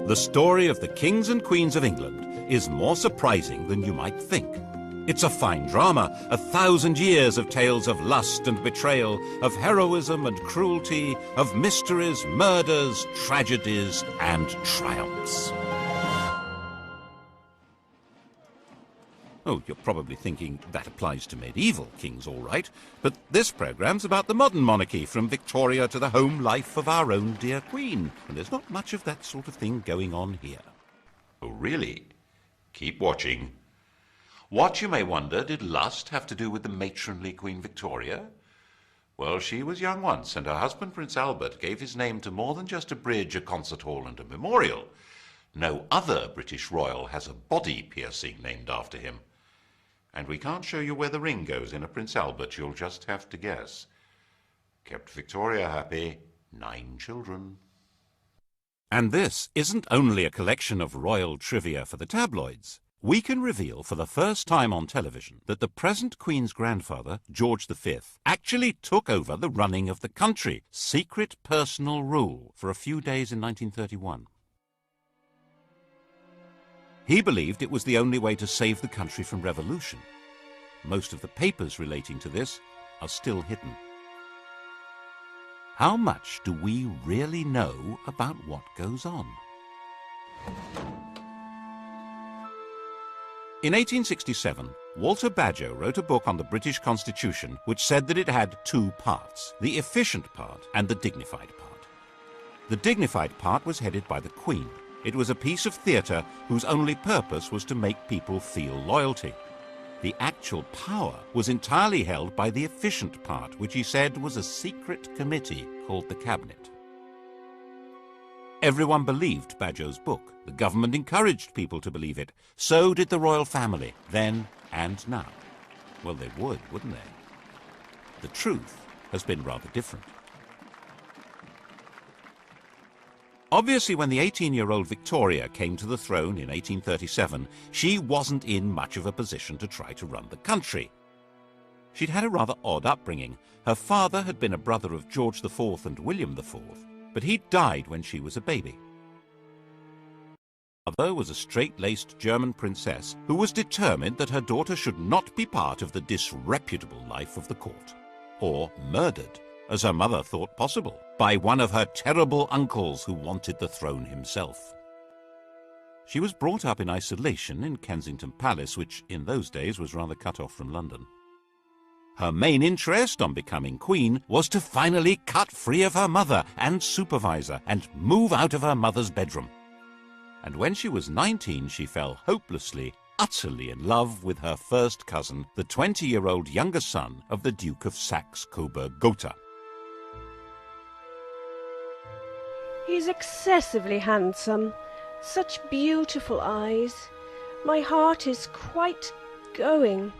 The story of the kings and queens of England is more surprising than you might think. It's a fine drama, 1,000 years of tales of lust and betrayal, of heroism and cruelty, of mysteries, murders, tragedies, and triumphs. Oh, you're probably thinking that applies to medieval kings, all right, but this programme's about the modern monarchy, from Victoria to the home life of our own dear Queen, and there's not much of that sort of thing going on here. Oh, really? Keep watching. What, you may wonder, did lust have to do with the matronly Queen Victoria? Well, she was young once, and her husband, Prince Albert, gave his name to more than just a bridge, a concert hall, and a memorial. No other British royal has a body piercing named after him. And we can't show you where the ring goes in a Prince Albert, you'll just have to guess. Kept Victoria happy, 9 children. And this isn't only a collection of royal trivia for the tabloids. We can reveal for the first time on television that the present Queen's grandfather, George V, actually took over the running of the country, secret personal rule, for a few days in 1931. He believed it was the only way to save the country from revolution. Most of the papers relating to this are still hidden. How much do we really know about what goes on? In 1867, Walter Bagehot wrote a book on the British Constitution which said that it had 2 parts, the efficient part and the dignified part. The dignified part was headed by the Queen. It was a piece of theatre whose only purpose was to make people feel loyalty. The actual power was entirely held by the efficient part, which he said was a secret committee called the Cabinet. Everyone believed Bagehot's book. The government encouraged people to believe it. So did the royal family, then and now. Well, they would, wouldn't they? The truth has been rather different. Obviously, when the 18-year-old Victoria came to the throne in 1837, she wasn't in much of a position to try to run the country. She'd had a rather odd upbringing. Her father had been a brother of George IV and William IV, but he'd died when she was a baby. Her mother was a straight-laced German princess who was determined that her daughter should not be part of the disreputable life of the court, or murdered, as her mother thought possible, by one of her terrible uncles who wanted the throne himself. She was brought up in isolation in Kensington Palace, which in those days was rather cut off from London. Her main interest on becoming queen was to finally cut free of her mother and supervisor and move out of her mother's bedroom. And when she was 19, she fell hopelessly, utterly in love with her first cousin, the 20-year-old younger son of the Duke of Saxe-Coburg-Gotha. He's excessively handsome. Such beautiful eyes. My heart is quite going.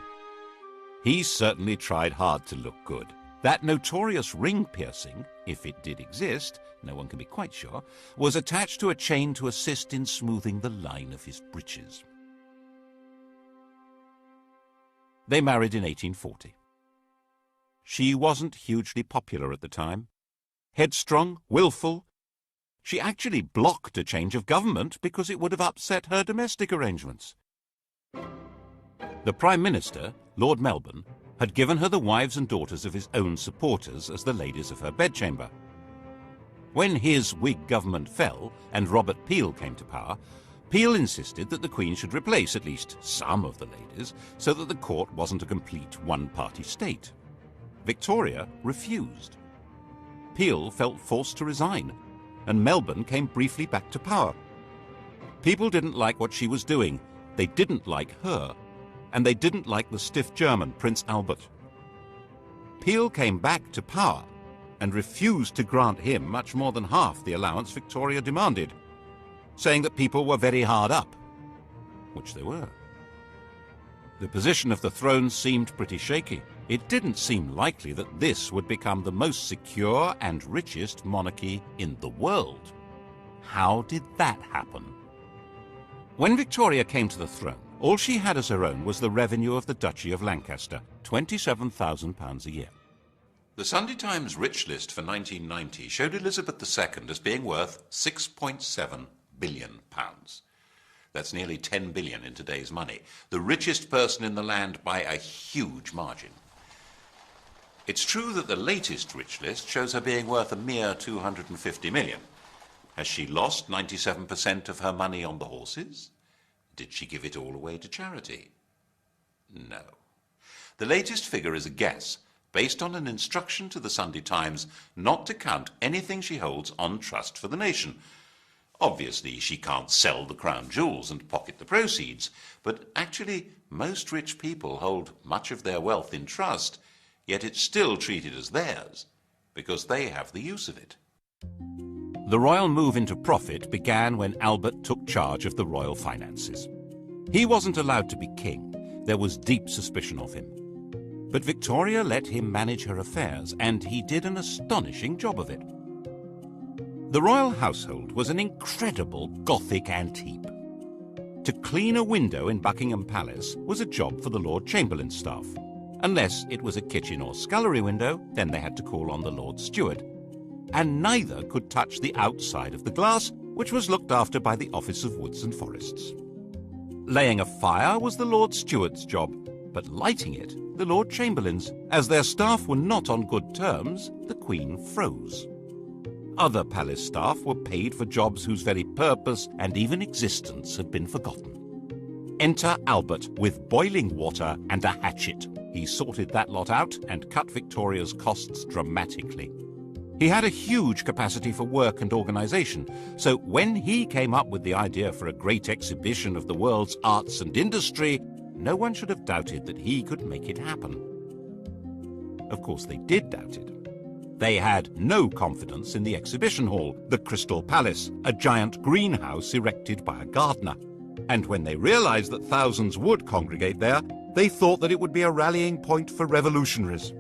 He certainly tried hard to look good. That notorious ring piercing, if it did exist, no one can be quite sure, was attached to a chain to assist in smoothing the line of his breeches. They married in 1840. She wasn't hugely popular at the time. Headstrong, willful. She actually blocked a change of government because it would have upset her domestic arrangements. The Prime Minister, Lord Melbourne, had given her the wives and daughters of his own supporters as the ladies of her bedchamber. When his Whig government fell and Robert Peel came to power, Peel insisted that the Queen should replace at least some of the ladies so that the court wasn't a complete one-party state. Victoria refused. Peel felt forced to resign, and Melbourne came briefly back to power. People didn't like what she was doing. They didn't like her. And they didn't like the stiff German, Prince Albert. Peel came back to power and refused to grant him much more than half the allowance Victoria demanded, saying that people were very hard up, which they were. The position of the throne seemed pretty shaky. It didn't seem likely that this would become the most secure and richest monarchy in the world. How did that happen? When Victoria came to the throne, all she had as her own was the revenue of the Duchy of Lancaster, £27,000 a year. The Sunday Times rich list for 1990 showed Elizabeth II as being worth £6.7 billion pounds. That's nearly 10 billion in today's money. The richest person in the land by a huge margin. It's true that the latest rich list shows her being worth a mere 250 million. Has she lost 97% of her money on the horses? Did she give it all away to charity? No. The latest figure is a guess, based on an instruction to the Sunday Times not to count anything she holds on trust for the nation. Obviously, she can't sell the crown jewels and pocket the proceeds, but actually, most rich people hold much of their wealth in trust, yet it's still treated as theirs, because they have the use of it. The royal move into profit began when Albert took charge of the royal finances. He wasn't allowed to be king. There was deep suspicion of him. But Victoria let him manage her affairs, and he did an astonishing job of it. The royal household was an incredible Gothic antique. To clean a window in Buckingham Palace was a job for the Lord Chamberlain's staff. Unless it was a kitchen or scullery window, then they had to call on the Lord Steward. And neither could touch the outside of the glass, which was looked after by the Office of Woods and Forests. Laying a fire was the Lord Steward's job, but lighting it, the Lord Chamberlain's. As their staff were not on good terms, the Queen froze. Other palace staff were paid for jobs whose very purpose and even existence had been forgotten. Enter Albert with boiling water and a hatchet. He sorted that lot out and cut Victoria's costs dramatically. He had a huge capacity for work and organisation, so when he came up with the idea for a great exhibition of the world's arts and industry, no one should have doubted that he could make it happen. Of course, they did doubt it. They had no confidence in the exhibition hall, the Crystal Palace, a giant greenhouse erected by a gardener. And when they realised that thousands would congregate there, they thought that it would be a rallying point for revolutionaries.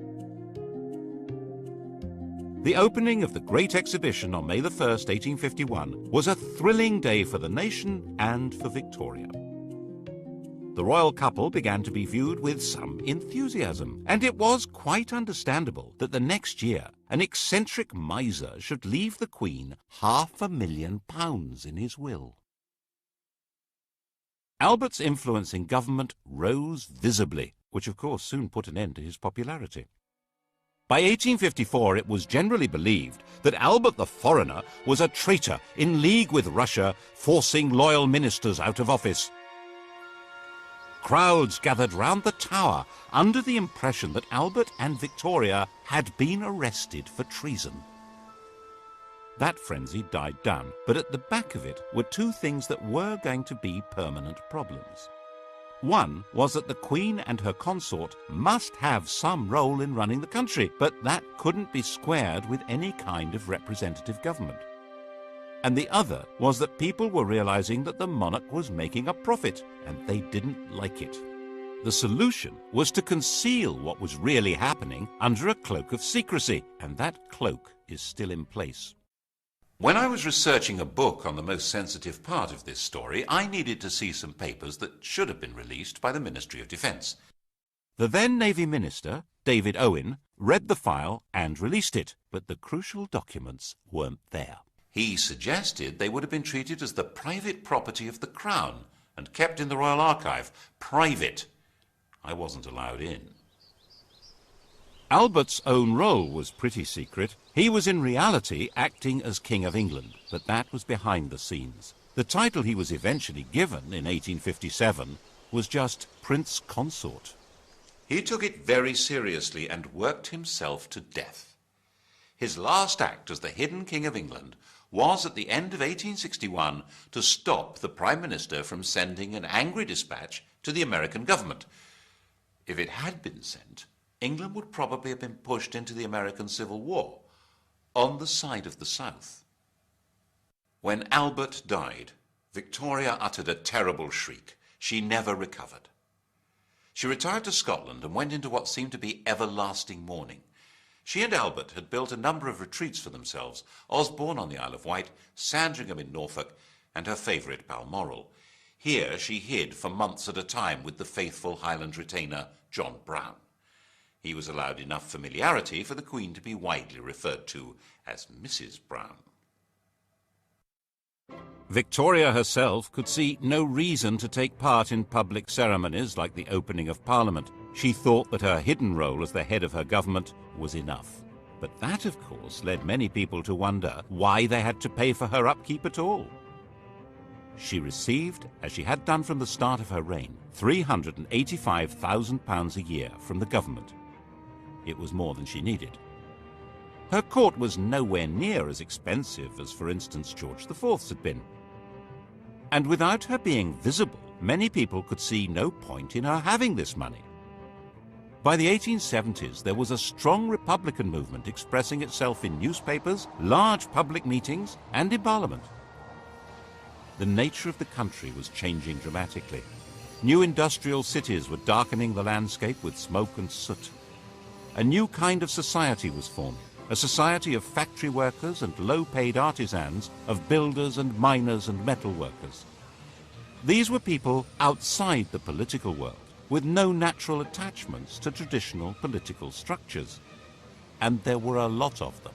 The opening of the Great Exhibition on May the 1st, 1851, was a thrilling day for the nation and for Victoria. The royal couple began to be viewed with some enthusiasm, and it was quite understandable that the next year an eccentric miser should leave the Queen £500,000 in his will. Albert's influence in government rose visibly, which of course soon put an end to his popularity. By 1854 it was generally believed that Albert the Foreigner was a traitor in league with Russia, forcing loyal ministers out of office. Crowds gathered round the Tower under the impression that Albert and Victoria had been arrested for treason. That frenzy died down, but at the back of it were two things that were going to be permanent problems. One was that the Queen and her consort must have some role in running the country, but that couldn't be squared with any kind of representative government. And the other was that people were realizing that the monarch was making a profit, and they didn't like it. The solution was to conceal what was really happening under a cloak of secrecy, and that cloak is still in place. When I was researching a book on the most sensitive part of this story, I needed to see some papers that should have been released by the Ministry of Defence. The then Navy Minister, David Owen, read the file and released it, but the crucial documents weren't there. He suggested they would have been treated as the private property of the Crown and kept in the Royal Archive. Private. I wasn't allowed in. Albert's own role was pretty secret. He was in reality acting as King of England, but that was behind the scenes. The title he was eventually given in 1857 was just Prince Consort. He took it very seriously and worked himself to death. His last act as the hidden King of England was at the end of 1861 to stop the Prime Minister from sending an angry dispatch to the American government. If it had been sent, England would probably have been pushed into the American Civil War, on the side of the South. When Albert died, Victoria uttered a terrible shriek. She never recovered. She retired to Scotland and went into what seemed to be everlasting mourning. She and Albert had built a number of retreats for themselves, Osborne on the Isle of Wight, Sandringham in Norfolk, and her favourite Balmoral. Here she hid for months at a time with the faithful Highland retainer John Brown. He was allowed enough familiarity for the Queen to be widely referred to as Mrs. Brown. Victoria herself could see no reason to take part in public ceremonies like the opening of Parliament. She thought that her hidden role as the head of her government was enough. But that, of course, led many people to wonder why they had to pay for her upkeep at all. She received, as she had done from the start of her reign, £385,000 a year from the government. It was more than she needed. Her court was nowhere near as expensive as, for instance, George IV's had been. And without her being visible, many people could see no point in her having this money. By the 1870s, there was a strong Republican movement expressing itself in newspapers, large public meetings, and in Parliament. The nature of the country was changing dramatically. New industrial cities were darkening the landscape with smoke and soot. A new kind of society was forming, a society of factory workers and low-paid artisans, of builders and miners and metal workers. These were people outside the political world, with no natural attachments to traditional political structures. And there were a lot of them.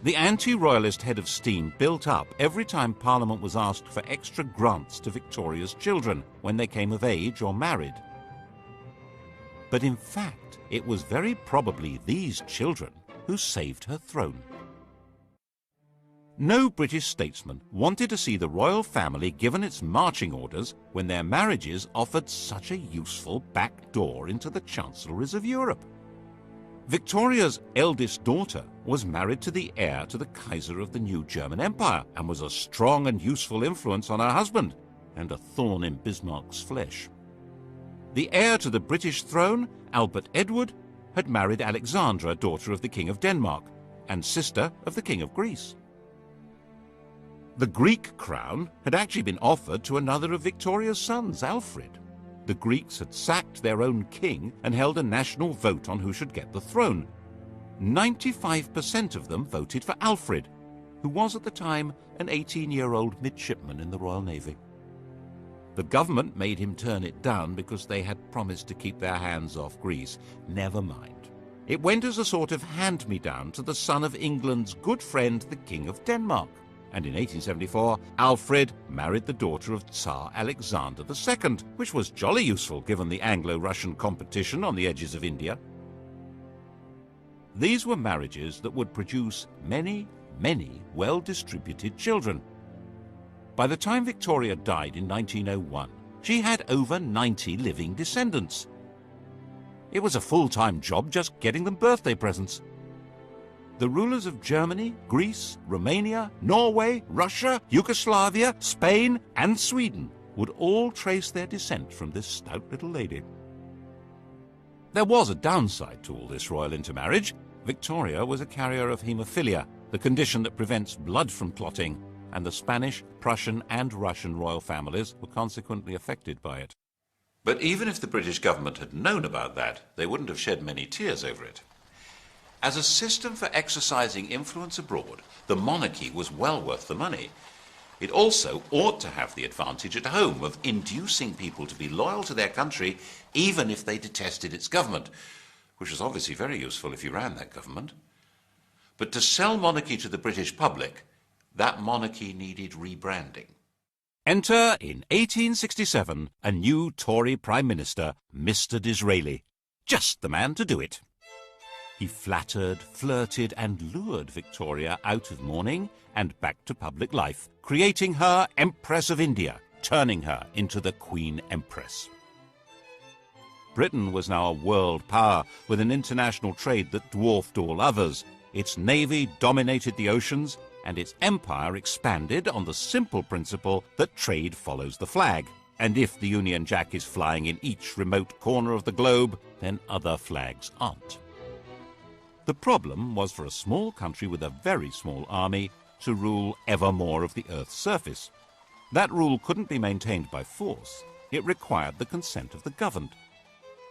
The anti-royalist head of steam built up every time Parliament was asked for extra grants to Victoria's children when they came of age or married. But in fact, it was very probably these children who saved her throne. No British statesman wanted to see the royal family given its marching orders when their marriages offered such a useful back door into the chancelleries of Europe. Victoria's eldest daughter was married to the heir to the Kaiser of the new German Empire and was a strong and useful influence on her husband and a thorn in Bismarck's flesh. The heir to the British throne, Albert Edward, had married Alexandra, daughter of the King of Denmark and sister of the King of Greece. The Greek crown had actually been offered to another of Victoria's sons, Alfred. The Greeks had sacked their own king and held a national vote on who should get the throne. 95% of them voted for Alfred, who was at the time an 18-year-old midshipman in the Royal Navy. The government made him turn it down because they had promised to keep their hands off Greece. Never mind. It went as a sort of hand-me-down to the son of England's good friend, the King of Denmark. And in 1874, Alfred married the daughter of Tsar Alexander II, which was jolly useful given the Anglo-Russian competition on the edges of India. These were marriages that would produce many, many well-distributed children. By the time Victoria died in 1901, she had over 90 living descendants. It was a full-time job just getting them birthday presents. The rulers of Germany, Greece, Romania, Norway, Russia, Yugoslavia, Spain, and Sweden would all trace their descent from this stout little lady. There was a downside to all this royal intermarriage. Victoria was a carrier of haemophilia, the condition that prevents blood from clotting, and the Spanish, Prussian, and Russian royal families were consequently affected by it. But even if the British government had known about that, they wouldn't have shed many tears over it. As a system for exercising influence abroad, the monarchy was well worth the money. It also ought to have the advantage at home of inducing people to be loyal to their country even if they detested its government, which was obviously very useful if you ran that government. But to sell monarchy to the British public, that monarchy needed rebranding. Enter, in 1867, a new Tory Prime Minister, Mr. Disraeli. Just the man to do it. He flattered, flirted, and lured Victoria out of mourning and back to public life, creating her Empress of India, turning her into the Queen Empress. Britain was now a world power with an international trade that dwarfed all others. Its navy dominated the oceans, and its empire expanded on the simple principle that trade follows the flag. And if the Union Jack is flying in each remote corner of the globe, then other flags aren't. The problem was for a small country with a very small army to rule ever more of the Earth's surface. That rule couldn't be maintained by force. It required the consent of the governed.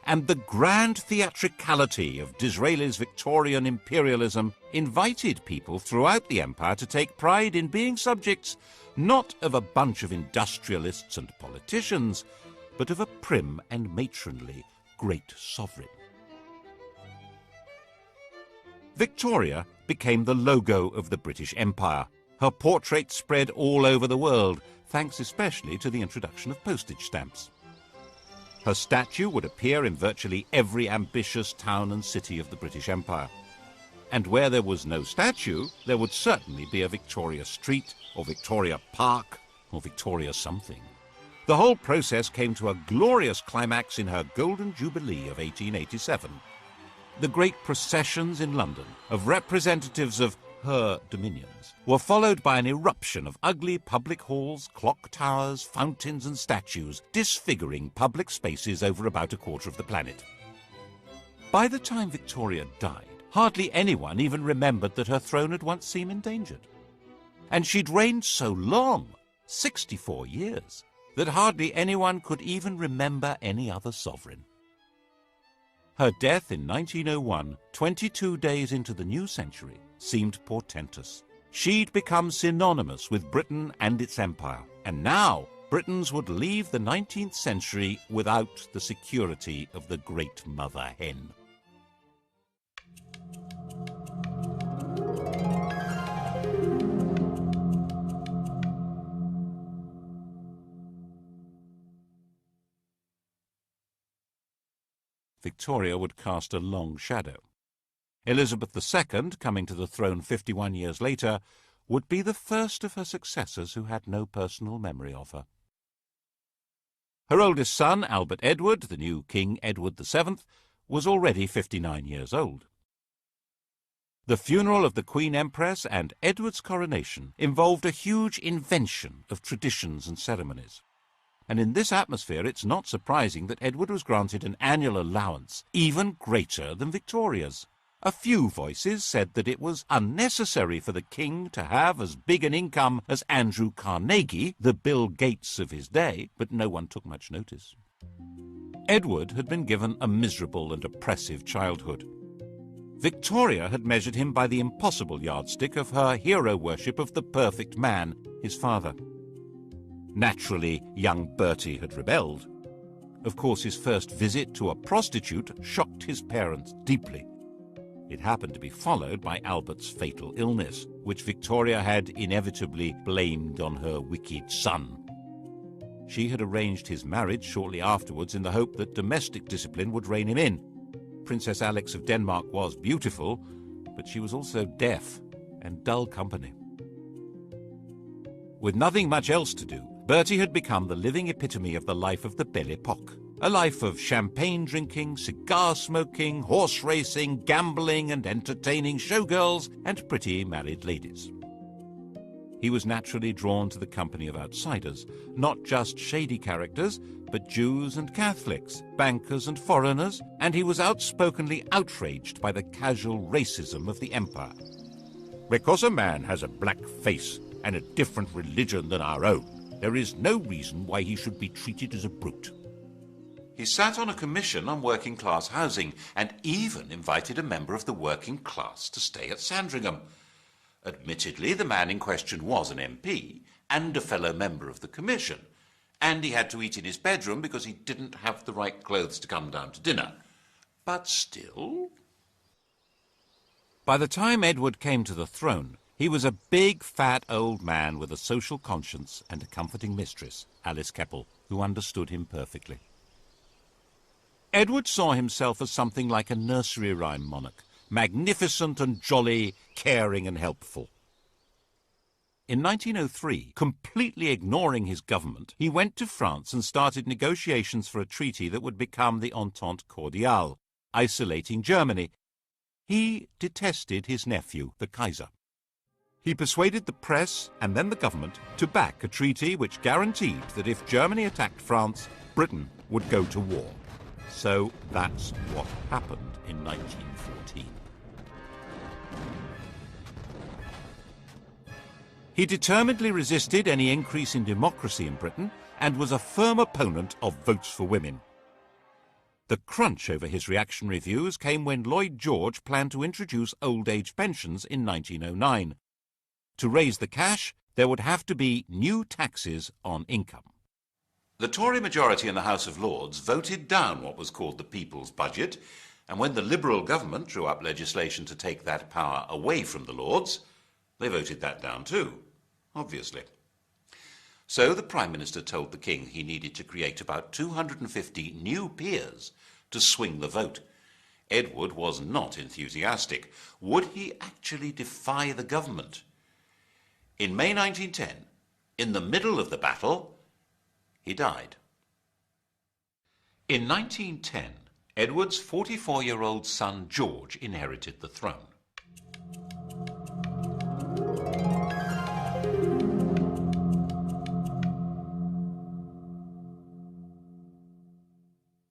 And the grand theatricality of Disraeli's Victorian imperialism invited people throughout the empire to take pride in being subjects not of a bunch of industrialists and politicians, but of a prim and matronly great sovereign. Victoria became the logo of the British Empire, Her portrait spread all over the world, thanks especially to the introduction of postage stamps. Her statue would appear in virtually every ambitious town and city of the British Empire. And where there was no statue, there would certainly be a Victoria Street, or Victoria Park, or Victoria something. The whole process came to a glorious climax in her Golden Jubilee of 1887. The great processions in London of representatives of her dominions were followed by an eruption of ugly public halls, clock towers, fountains and statues, disfiguring public spaces over about a quarter of the planet. By the time Victoria died, hardly anyone even remembered that her throne had once seemed endangered. And she'd reigned so long, 64 years, that hardly anyone could even remember any other sovereign. Her death in 1901, 22 days into the new century, seemed portentous. She'd become synonymous with Britain and its empire, and now Britons would leave the 19th century without the security of the great mother hen. Victoria would cast a long shadow. Elizabeth II, coming to the throne 51 years later, would be the first of her successors who had no personal memory of her. Her oldest son, Albert Edward, the new King Edward VII, was already 59 years old. The funeral of the Queen Empress and Edward's coronation involved a huge invention of traditions and ceremonies. And in this atmosphere, it's not surprising that Edward was granted an annual allowance even greater than Victoria's. A few voices said that it was unnecessary for the king to have as big an income as Andrew Carnegie, the Bill Gates of his day, but no one took much notice. Edward had been given a miserable and oppressive childhood. Victoria had measured him by the impossible yardstick of her hero worship of the perfect man, his father. Naturally, young Bertie had rebelled. Of course, his first visit to a prostitute shocked his parents deeply. It happened to be followed by Albert's fatal illness, which Victoria had inevitably blamed on her wicked son. She had arranged his marriage shortly afterwards in the hope that domestic discipline would rein him in. Princess Alix of Denmark was beautiful, but she was also deaf and dull company. With nothing much else to do, Bertie had become the living epitome of the life of the Belle Epoque. A life of champagne drinking, cigar smoking, horse racing, gambling and entertaining showgirls and pretty married ladies. He was naturally drawn to the company of outsiders, not just shady characters, but Jews and Catholics, bankers and foreigners, and he was outspokenly outraged by the casual racism of the empire. Because a man has a black face and a different religion than our own, there is no reason why he should be treated as a brute. He sat on a commission on working-class housing and even invited a member of the working class to stay at Sandringham. Admittedly, the man in question was an MP and a fellow member of the commission, and he had to eat in his bedroom because he didn't have the right clothes to come down to dinner. But still... By the time Edward came to the throne, he was a big, fat old man with a social conscience and a comforting mistress, Alice Keppel, who understood him perfectly. Edward saw himself as something like a nursery rhyme monarch, magnificent and jolly, caring and helpful. In 1903, completely ignoring his government, he went to France and started negotiations for a treaty that would become the Entente Cordiale, isolating Germany. He detested his nephew, the Kaiser. He persuaded the press and then the government to back a treaty which guaranteed that if Germany attacked France, Britain would go to war. So that's what happened in 1914. He determinedly resisted any increase in democracy in Britain and was a firm opponent of votes for women. The crunch over his reactionary views came when Lloyd George planned to introduce old age pensions in 1909. To raise the cash, there would have to be new taxes on income. The Tory majority in the House of Lords voted down what was called the People's Budget, and when the Liberal government drew up legislation to take that power away from the Lords, they voted that down too. obviously. So the Prime Minister told the King he needed to create about 250 new peers to swing the vote. Edward was not enthusiastic. Would he actually defy the government? In May 1910, in the middle of the battle, he died. In 1910, Edward's 44-year-old son George inherited the throne.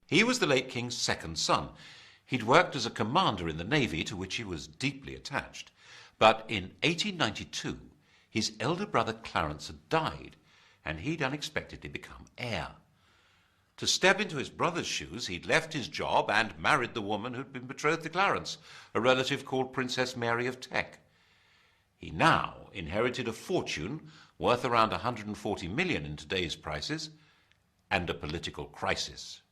He was the late King's second son. He'd worked as a commander in the Navy, to which he was deeply attached. But in 1892, his elder brother Clarence had died, and he'd unexpectedly become heir. To step into his brother's shoes, he'd left his job and married the woman who'd been betrothed to Clarence, a relative called Princess Mary of Teck. He now inherited a fortune worth around 140 million in today's prices, and a political crisis.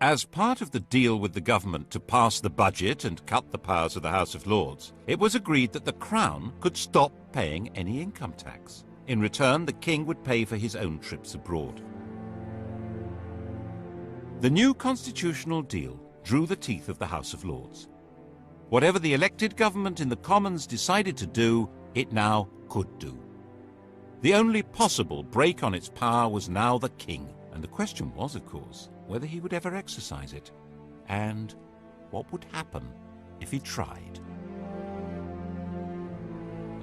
As part of the deal with the government to pass the budget and cut the powers of the House of Lords, it was agreed that the Crown could stop paying any income tax. In return, the King would pay for his own trips abroad. The new constitutional deal drew the teeth of the House of Lords. Whatever the elected government in the Commons decided to do, it now could do. The only possible break on its power was now the King, and the question was, of course, whether he would ever exercise it, and what would happen if he tried.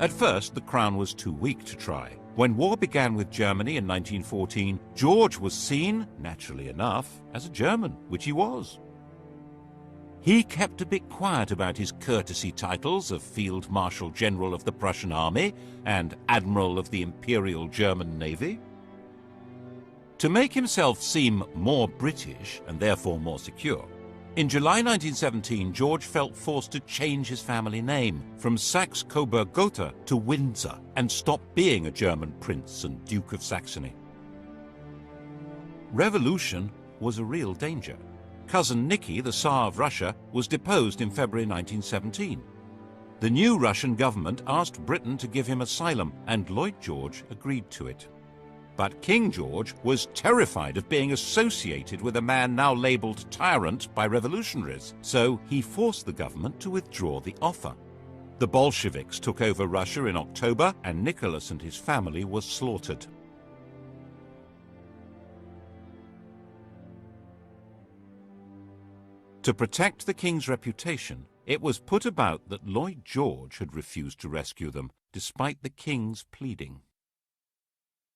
At first, the Crown was too weak to try. When war began with Germany in 1914, George was seen, naturally enough, as a German, which he was. He kept a bit quiet about his courtesy titles of Field Marshal General of the Prussian Army and Admiral of the Imperial German Navy. To make himself seem more British, and therefore more secure, in July 1917, George felt forced to change his family name from Saxe-Coburg-Gotha to Windsor and stop being a German prince and Duke of Saxony. Revolution was a real danger. Cousin Nicky, the Tsar of Russia, was deposed in February 1917. The new Russian government asked Britain to give him asylum, and Lloyd George agreed to it. But King George was terrified of being associated with a man now labelled tyrant by revolutionaries, so he forced the government to withdraw the offer. The Bolsheviks took over Russia in October, and Nicholas and his family were slaughtered. To protect the king's reputation, it was put about that Lloyd George had refused to rescue them, despite the king's pleading.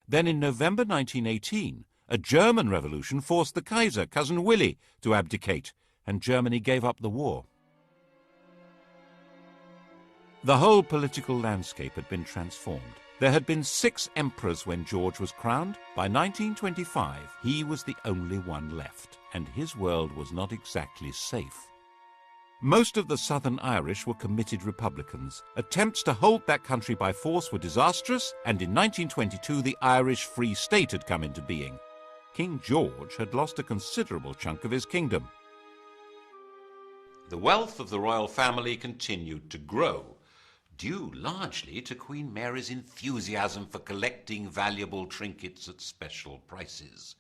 Then in November 1918, a German revolution forced the Kaiser, Cousin Willy, to abdicate, and Germany gave up the war. The whole political landscape had been transformed. There had been 6 emperors when George was crowned. By 1925, he was the only one left, and his world was not exactly safe. Most of the Southern Irish were committed Republicans. Attempts to hold that country by force were disastrous, and in 1922 the Irish Free State had come into being. King George had lost a considerable chunk of his kingdom. The wealth of the royal family continued to grow, due largely to Queen Mary's enthusiasm for collecting valuable trinkets at special prices.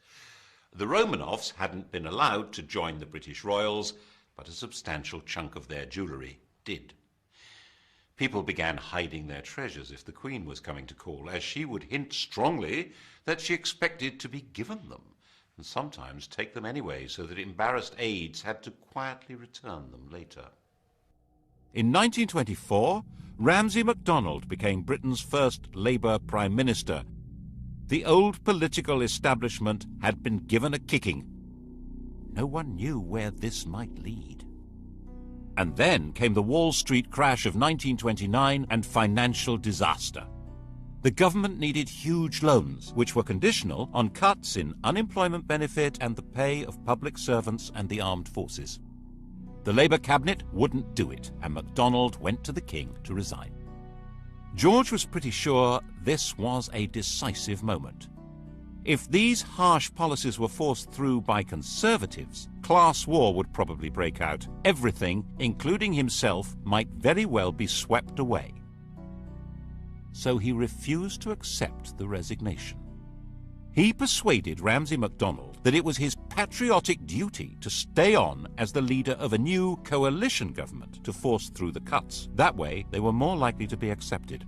The Romanovs hadn't been allowed to join the British royals, but a substantial chunk of their jewellery did. People began hiding their treasures if the Queen was coming to call, as she would hint strongly that she expected to be given them, and sometimes take them anyway, so that embarrassed aides had to quietly return them later. In 1924, Ramsay MacDonald became Britain's first Labour Prime Minister. The old political establishment had been given a kicking. No one knew where this might lead. And then came the Wall Street crash of 1929 and financial disaster. The government needed huge loans, which were conditional on cuts in unemployment benefit and the pay of public servants and the armed forces. The Labour cabinet wouldn't do it, and MacDonald went to the King to resign. George was pretty sure this was a decisive moment. If these harsh policies were forced through by Conservatives, class war would probably break out. Everything, including himself, might very well be swept away. so he refused to accept the resignation. He persuaded Ramsay MacDonald that it was his patriotic duty to stay on as the leader of a new coalition government to force through the cuts. That way, they were more likely to be accepted.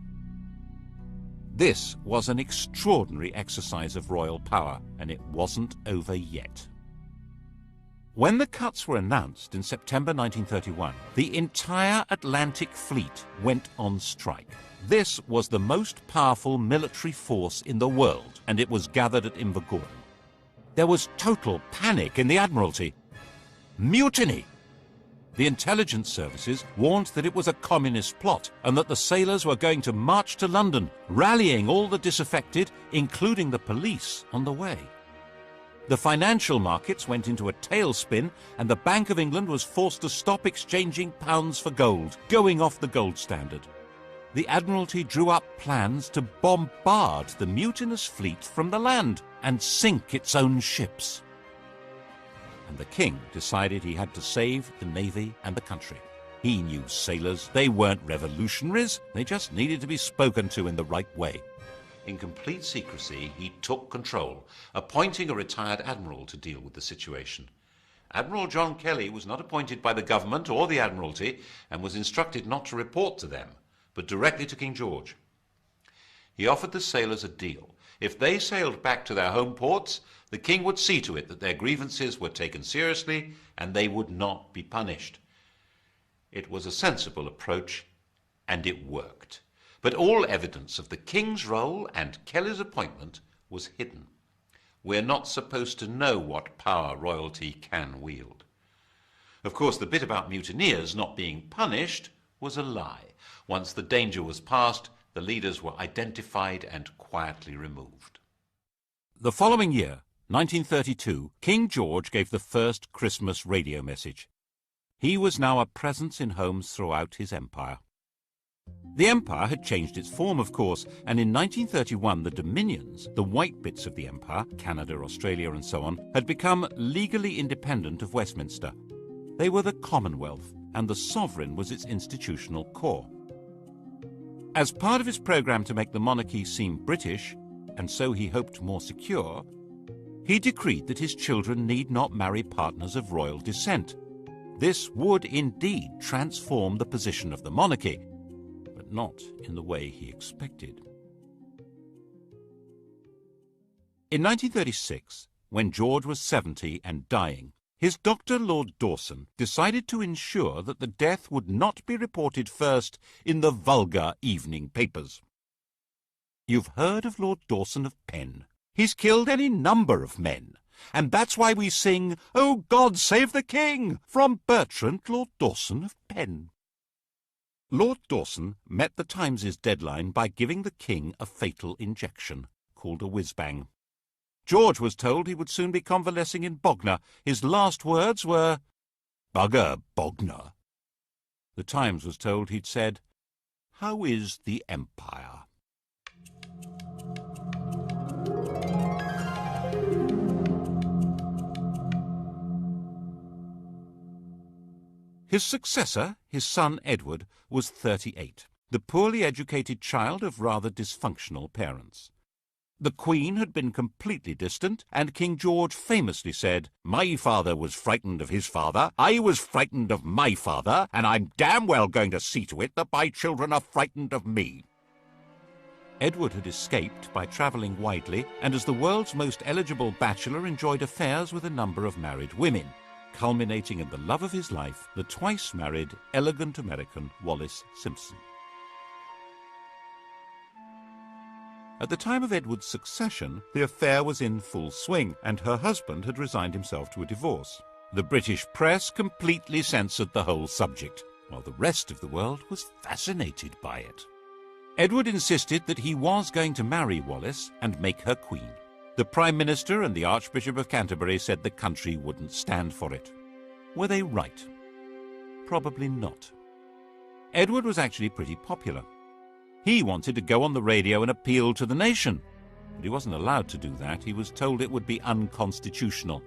This was an extraordinary exercise of royal power, and it wasn't over yet. When the cuts were announced in September 1931, the entire Atlantic Fleet went on strike. This was the most powerful military force in the world, and it was gathered at Invergordon. There was total panic in the Admiralty. Mutiny! The intelligence services warned that it was a communist plot and that the sailors were going to march to London, rallying all the disaffected, including the police, on the way. The financial markets went into a tailspin, and the Bank of England was forced to stop exchanging pounds for gold, going off the gold standard. The Admiralty drew up plans to bombard the mutinous fleet from the land and sink its own ships. And the king decided he had to save the navy and the country. He knew sailors. They weren't revolutionaries. They just needed to be spoken to in the right way. In complete secrecy, he took control, appointing a retired admiral to deal with the situation. Admiral John Kelly was not appointed by the government or the Admiralty and was instructed not to report to them, but directly to King George. He offered the sailors a deal. If they sailed back to their home ports, the king would see to it that their grievances were taken seriously and they would not be punished. It was a sensible approach, and it worked. But all evidence of the king's role and Kelly's appointment was hidden. We're not supposed to know what power royalty can wield. Of course, the bit about mutineers not being punished was a lie. Once the danger was past, the leaders were identified and quietly removed. The following year, 1932, King George gave the first Christmas radio message. He was now a presence in homes throughout his empire. The empire had changed its form, of course, and in 1931 the dominions, the white bits of the empire, Canada, Australia and so on, had become legally independent of Westminster. They were the Commonwealth, and the sovereign was its institutional core. As part of his programme to make the monarchy seem British, and so he hoped more secure, he decreed that his children need not marry partners of royal descent. This would indeed transform the position of the monarchy, but not in the way he expected. In 1936, when George was 70 and dying, his doctor, Lord Dawson, decided to ensure that the death would not be reported first in the vulgar evening papers. You've heard of Lord Dawson of Penn. He's killed any number of men, and that's why we sing, "Oh God, save the King," from Bertrand, Lord Dawson of Penn. Lord Dawson met the Times' deadline by giving the king a fatal injection, called a whiz-bang. George was told he would soon be convalescing in Bognor. His last words were, "Bugger Bognor." The Times was told he'd said, "How is the Empire?" His successor, his son Edward, was 38, the poorly educated child of rather dysfunctional parents. The Queen had been completely distant, and King George famously said, "My father was frightened of his father, I was frightened of my father, and I'm damn well going to see to it that my children are frightened of me." Edward had escaped by travelling widely, and as the world's most eligible bachelor enjoyed affairs with a number of married women, culminating in the love of his life, the twice-married, elegant American Wallis Simpson. At the time of Edward's succession, the affair was in full swing, and her husband had resigned himself to a divorce. The British press completely censored the whole subject, while the rest of the world was fascinated by it. Edward insisted that he was going to marry Wallis and make her queen. The Prime Minister and the Archbishop of Canterbury said the country wouldn't stand for it. Were they right? Probably not. Edward was actually pretty popular. He wanted to go on the radio and appeal to the nation, but he wasn't allowed to do that. He was told it would be unconstitutional.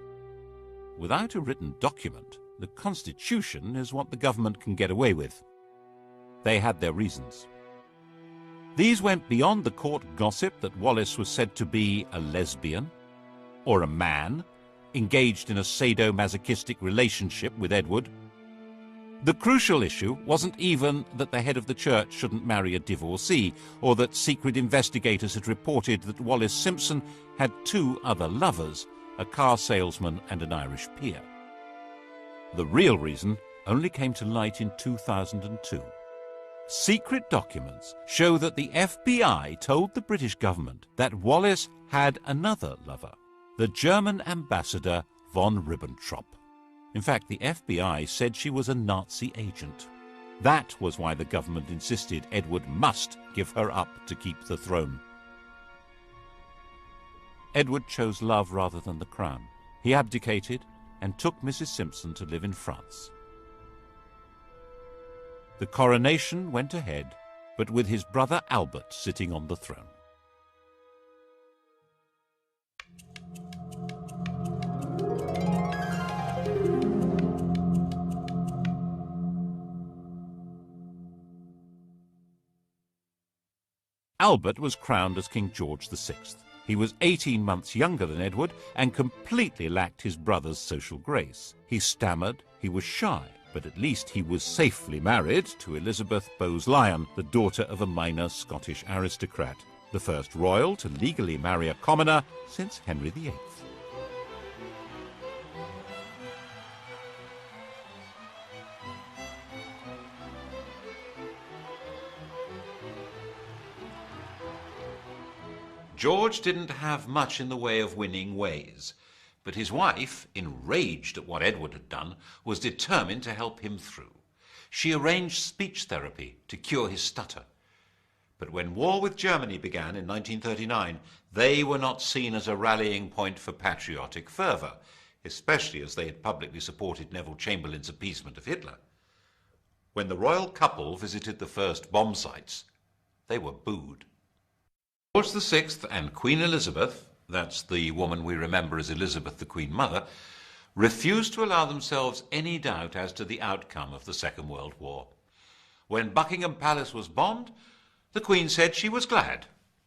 Without a written document, the Constitution is what the government can get away with. They had their reasons. These went beyond the court gossip that Wallis was said to be a lesbian or a man engaged in a sadomasochistic relationship with Edward. The crucial issue wasn't even that the head of the church shouldn't marry a divorcee, or that secret investigators had reported that Wallis Simpson had 2 other lovers, a car salesman and an Irish peer. The real reason only came to light in 2002. Secret documents show that the FBI told the British government that Wallis had another lover, the German ambassador von Ribbentrop. In fact, the FBI said she was a Nazi agent. That was why the government insisted Edward must give her up to keep the throne. Edward chose love rather than the crown. He abdicated and took Mrs. Simpson to live in France. The coronation went ahead, but with his brother Albert sitting on the throne. Albert was crowned as King George VI. He was 18 months younger than Edward and completely lacked his brother's social grace. He stammered, he was shy, but at least he was safely married to Elizabeth Bowes-Lyon, the daughter of a minor Scottish aristocrat, the first royal to legally marry a commoner since Henry VIII. George didn't have much in the way of winning ways, but his wife, enraged at what Edward had done, was determined to help him through. She arranged speech therapy to cure his stutter. But when war with Germany began in 1939, they were not seen as a rallying point for patriotic fervour, especially as they had publicly supported Neville Chamberlain's appeasement of Hitler. When the royal couple visited the first bomb sites, they were booed. George VI and Queen Elizabeth, that's the woman we remember as Elizabeth the Queen Mother, refused to allow themselves any doubt as to the outcome of the Second World War. When Buckingham Palace was bombed, the Queen said she was glad.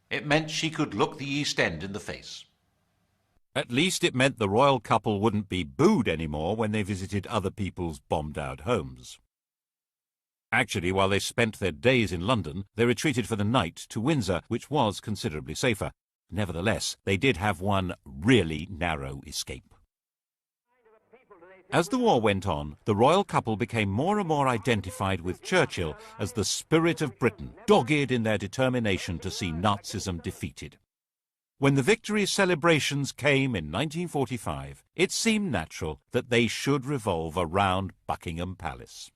It meant she could look the East End in the face. At least it meant the royal couple wouldn't be booed anymore when they visited other people's bombed-out homes. Actually, while they spent their days in London, they retreated for the night to Windsor, which was considerably safer. Nevertheless, they did have one really narrow escape. As the war went on, the royal couple became more and more identified with Churchill as the spirit of Britain, dogged in their determination to see Nazism defeated. When the victory celebrations came in 1945, it seemed natural that they should revolve around Buckingham Palace.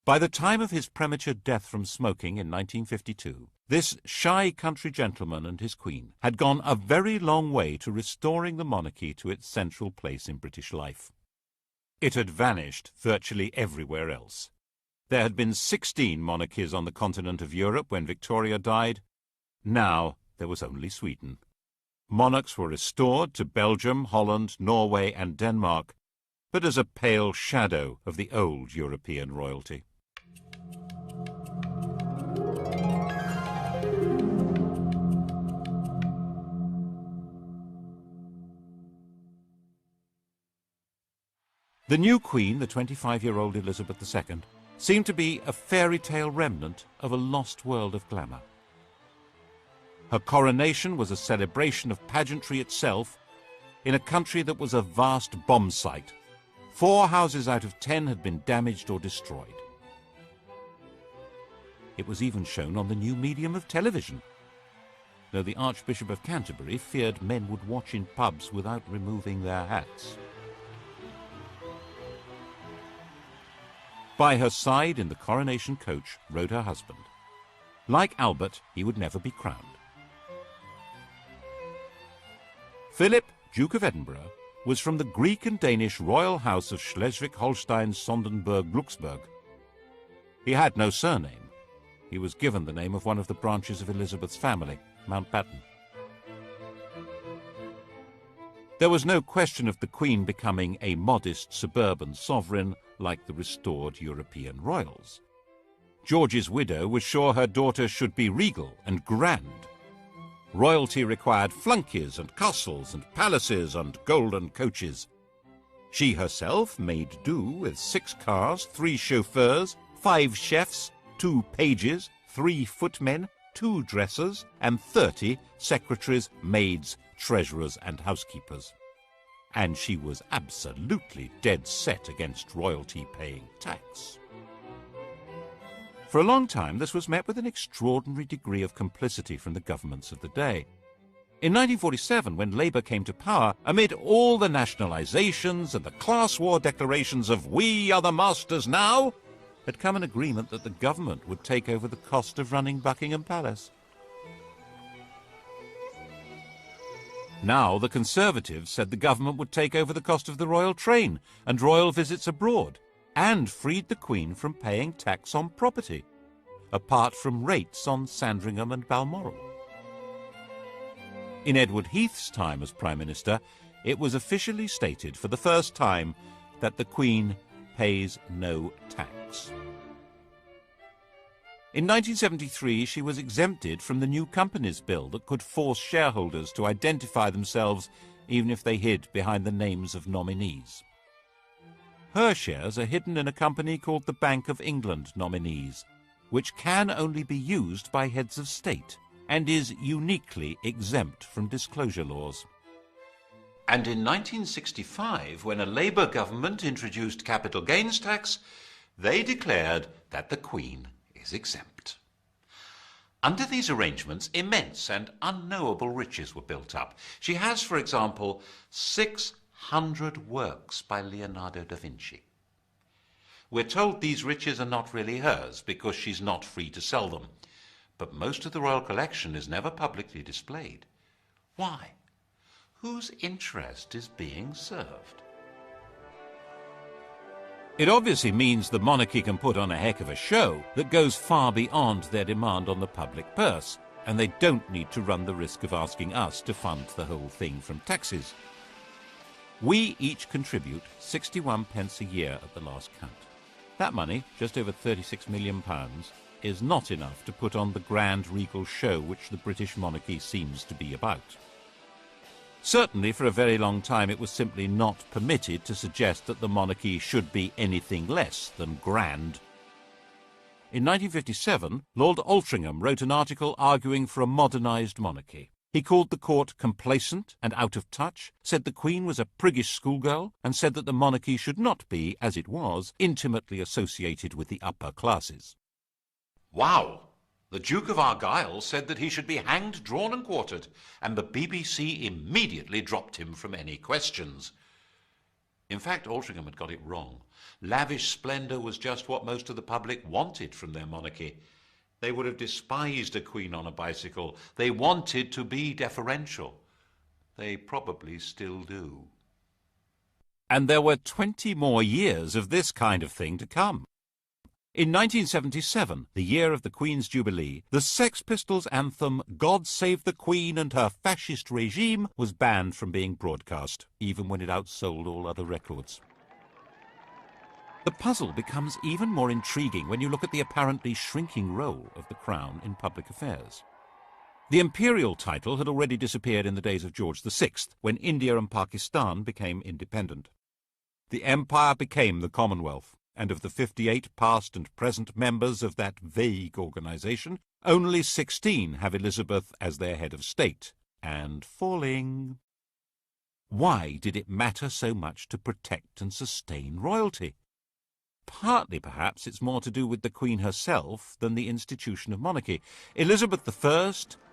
By the time of his premature death from smoking in 1952, this shy country gentleman and his queen had gone a very long way to restoring the monarchy to its central place in British life. It had vanished virtually everywhere else. There had been 16 monarchies on the continent of Europe when Victoria died. Now there was only Sweden. Monarchs were restored to Belgium, Holland, Norway and Denmark, but as a pale shadow of the old European royalty. The new queen, the 25-year-old Elizabeth II, seemed to be a fairy tale remnant of a lost world of glamour. Her coronation was a celebration of pageantry itself in a country that was a vast bomb site. 4 houses out of 10 had been damaged or destroyed. It was even shown on the new medium of television, though the Archbishop of Canterbury feared men would watch in pubs without removing their hats. By her side in the coronation coach rode her husband. Like Albert, he would never be crowned. Philip, Duke of Edinburgh, was from the Greek and Danish royal house of Schleswig-Holstein-Sonderburg-Glücksburg. He had no surname. He was given the name of one of the branches of Elizabeth's family, Mountbatten. There was no question of the Queen becoming a modest suburban sovereign like the restored European royals. George's widow was sure her daughter should be regal and grand. Royalty required flunkies and castles and palaces and golden coaches. She herself made do with 6 cars, 3 chauffeurs, 5 chefs, 2 pages, 3 footmen, 2 dressers, and 30 secretaries, maids, treasurers, and housekeepers. And she was absolutely dead set against royalty paying tax. For a long time, this was met with an extraordinary degree of complicity from the governments of the day. In 1947, when Labour came to power, amid all the nationalisations and the class war declarations of "we are the masters now," had come an agreement that the government would take over the cost of running Buckingham Palace. Now the Conservatives said the government would take over the cost of the royal train and royal visits abroad, and freed the Queen from paying tax on property, apart from rates on Sandringham and Balmoral. In Edward Heath's time as Prime Minister, it was officially stated for the first time that the Queen pays no tax. In 1973, she was exempted from the new Companies Bill that could force shareholders to identify themselves even if they hid behind the names of nominees. Her shares are hidden in a company called the Bank of England Nominees, which can only be used by heads of state and is uniquely exempt from disclosure laws. And in 1965, when a Labour government introduced capital gains tax, they declared that the Queen is exempt. Under these arrangements, immense and unknowable riches were built up. She has, for example, 600 works by Leonardo da Vinci. We're told these riches are not really hers because she's not free to sell them. But most of the royal collection is never publicly displayed. Why? Whose interest is being served? It obviously means the monarchy can put on a heck of a show that goes far beyond their demand on the public purse, and they don't need to run the risk of asking us to fund the whole thing from taxes. We each contribute 61 pence a year at the last count. That money, just over £36 million, is not enough to put on the grand regal show which the British monarchy seems to be about. Certainly, for a very long time, it was simply not permitted to suggest that the monarchy should be anything less than grand. In 1957, Lord Altrincham wrote an article arguing for a modernised monarchy. He called the court complacent and out of touch, said the Queen was a priggish schoolgirl, and said that the monarchy should not be, as it was, intimately associated with the upper classes. Wow! The Duke of Argyll said that he should be hanged, drawn and quartered, and the BBC immediately dropped him from any questions. In fact, Altrincham had got it wrong. Lavish splendour was just what most of the public wanted from their monarchy. They would have despised a queen on a bicycle. They wanted to be deferential. They probably still do. And there were 20 more years of this kind of thing to come. In 1977, the year of the Queen's Jubilee, the Sex Pistols' anthem "God Save the Queen and Her Fascist Regime" was banned from being broadcast, even when it outsold all other records. The puzzle becomes even more intriguing when you look at the apparently shrinking role of the Crown in public affairs. The imperial title had already disappeared in the days of George VI, when India and Pakistan became independent. The empire became the Commonwealth, and of the 58 past and present members of that vague organisation, only 16 have Elizabeth as their head of state, and falling. Why did it matter so much to protect and sustain royalty? Partly, perhaps, it's more to do with the Queen herself than the institution of monarchy. Elizabeth I,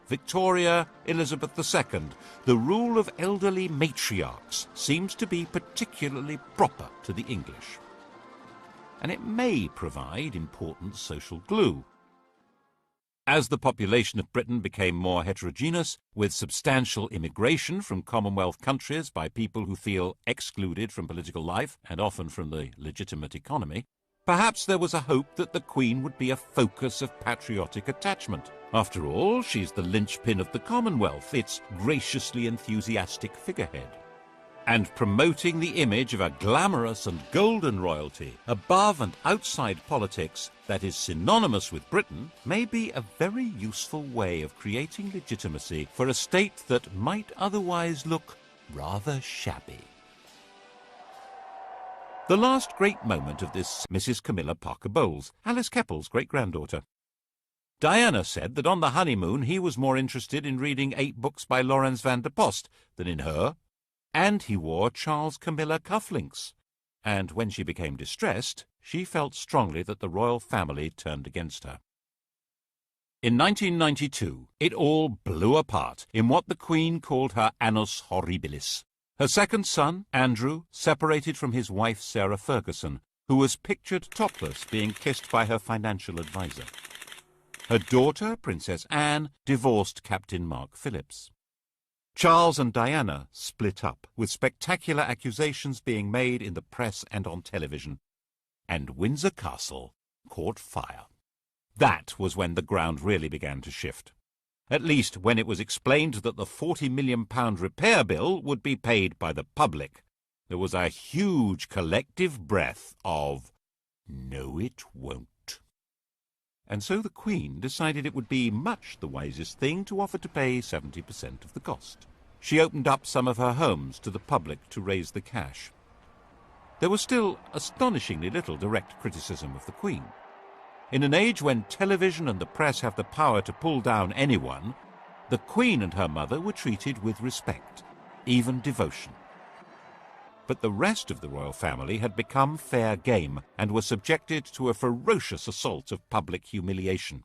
Victoria, Elizabeth II, the rule of elderly matriarchs seems to be particularly proper to the English. And it may provide important social glue. As the population of Britain became more heterogeneous, with substantial immigration from Commonwealth countries by people who feel excluded from political life and often from the legitimate economy, perhaps there was a hope that the Queen would be a focus of patriotic attachment. After all, she's the linchpin of the Commonwealth, its graciously enthusiastic figurehead. And promoting the image of a glamorous and golden royalty above and outside politics that is synonymous with Britain may be a very useful way of creating legitimacy for a state that might otherwise look rather shabby. The last great moment of this Mrs. Camilla Parker Bowles, Alice Keppel's great-granddaughter. Diana said that on the honeymoon he was more interested in reading 8 books by Laurens van der Post than in her, and he wore Charles Camilla cufflinks. And when she became distressed, she felt strongly that the royal family turned against her. In 1992, it all blew apart in what the Queen called her annus horribilis. Her second son, Andrew, separated from his wife Sarah Ferguson, who was pictured topless being kissed by her financial advisor. Her daughter, Princess Anne, divorced Captain Mark Phillips. Charles and Diana split up, with spectacular accusations being made in the press and on television. And Windsor Castle caught fire. That was when the ground really began to shift. At least when it was explained that the £40 million repair bill would be paid by the public. There was a huge collective breath of, "No, it won't." And so the Queen decided it would be much the wisest thing to offer to pay 70% of the cost. She opened up some of her homes to the public to raise the cash. There was still astonishingly little direct criticism of the Queen. In an age when television and the press have the power to pull down anyone, the Queen and her mother were treated with respect, even devotion. But the rest of the royal family had become fair game and were subjected to a ferocious assault of public humiliation.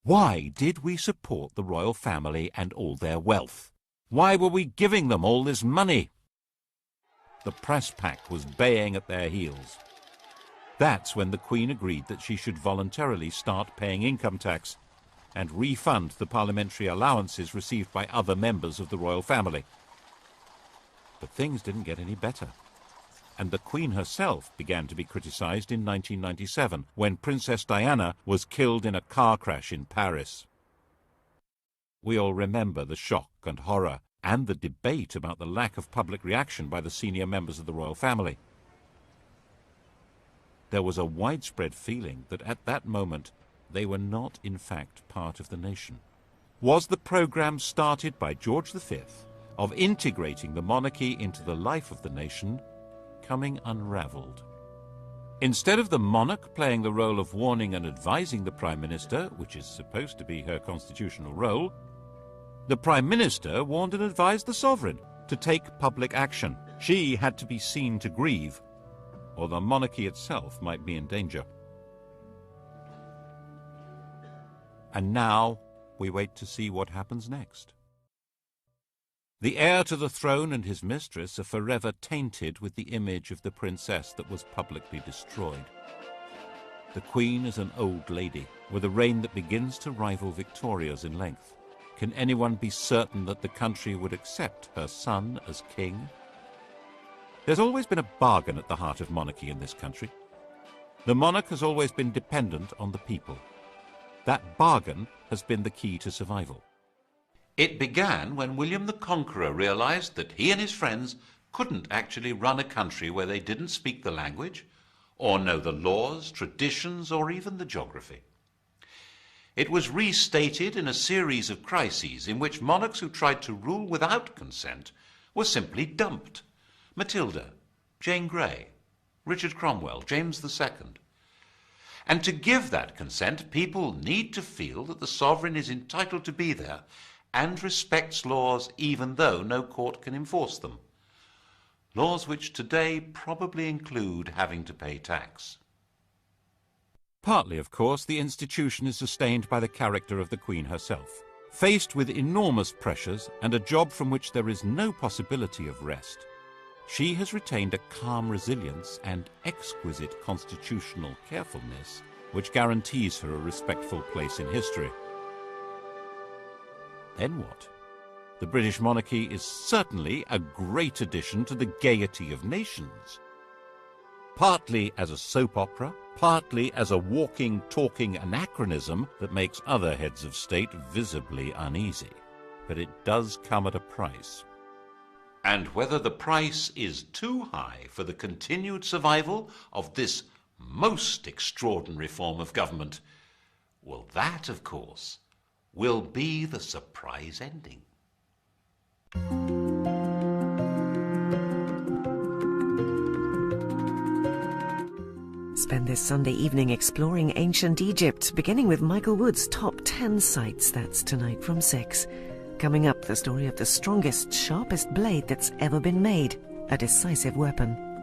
Why did we support the royal family and all their wealth? Why were we giving them all this money? The press pack was baying at their heels. That's when the Queen agreed that she should voluntarily start paying income tax and refund the parliamentary allowances received by other members of the royal family. But things didn't get any better, and the Queen herself began to be criticised in 1997 when Princess Diana was killed in a car crash in Paris. We all remember the shock and horror and the debate about the lack of public reaction by the senior members of the royal family. There was a widespread feeling that at that moment they were not in fact part of the nation. Was the programme started by George V of integrating the monarchy into the life of the nation coming unravelled? Instead of the monarch playing the role of warning and advising the Prime Minister, which is supposed to be her constitutional role, the Prime Minister warned and advised the sovereign to take public action. She had to be seen to grieve, or the monarchy itself might be in danger. And now we wait to see what happens next. The heir to the throne and his mistress are forever tainted with the image of the princess that was publicly destroyed. The Queen is an old lady, with a reign that begins to rival Victoria's in length. Can anyone be certain that the country would accept her son as king? There's always been a bargain at the heart of monarchy in this country. The monarch has always been dependent on the people. That bargain has been the key to survival. It began when William the Conqueror realized that he and his friends couldn't actually run a country where they didn't speak the language, or know the laws, traditions, or even the geography. It was restated in a series of crises in which monarchs who tried to rule without consent were simply dumped. Matilda, Jane Grey, Richard Cromwell, James II. And to give that consent, people need to feel that the sovereign is entitled to be there and respects laws even though no court can enforce them. Laws which today probably include having to pay tax. Partly, of course, the institution is sustained by the character of the Queen herself. Faced with enormous pressures and a job from which there is no possibility of rest, she has retained a calm resilience and exquisite constitutional carefulness which guarantees her a respectful place in history. Then what? The British monarchy is certainly a great addition to the gaiety of nations. Partly as a soap opera, partly as a walking, talking anachronism that makes other heads of state visibly uneasy. But it does come at a price. and whether the price is too high for the continued survival of this most extraordinary form of government, well, that, of course, will be the surprise ending. Spend this Sunday evening exploring ancient Egypt, beginning with Michael Wood's Top 10 Sites. That's tonight from 6. Coming up, the story of the strongest, sharpest blade that's ever been made, a decisive weapon.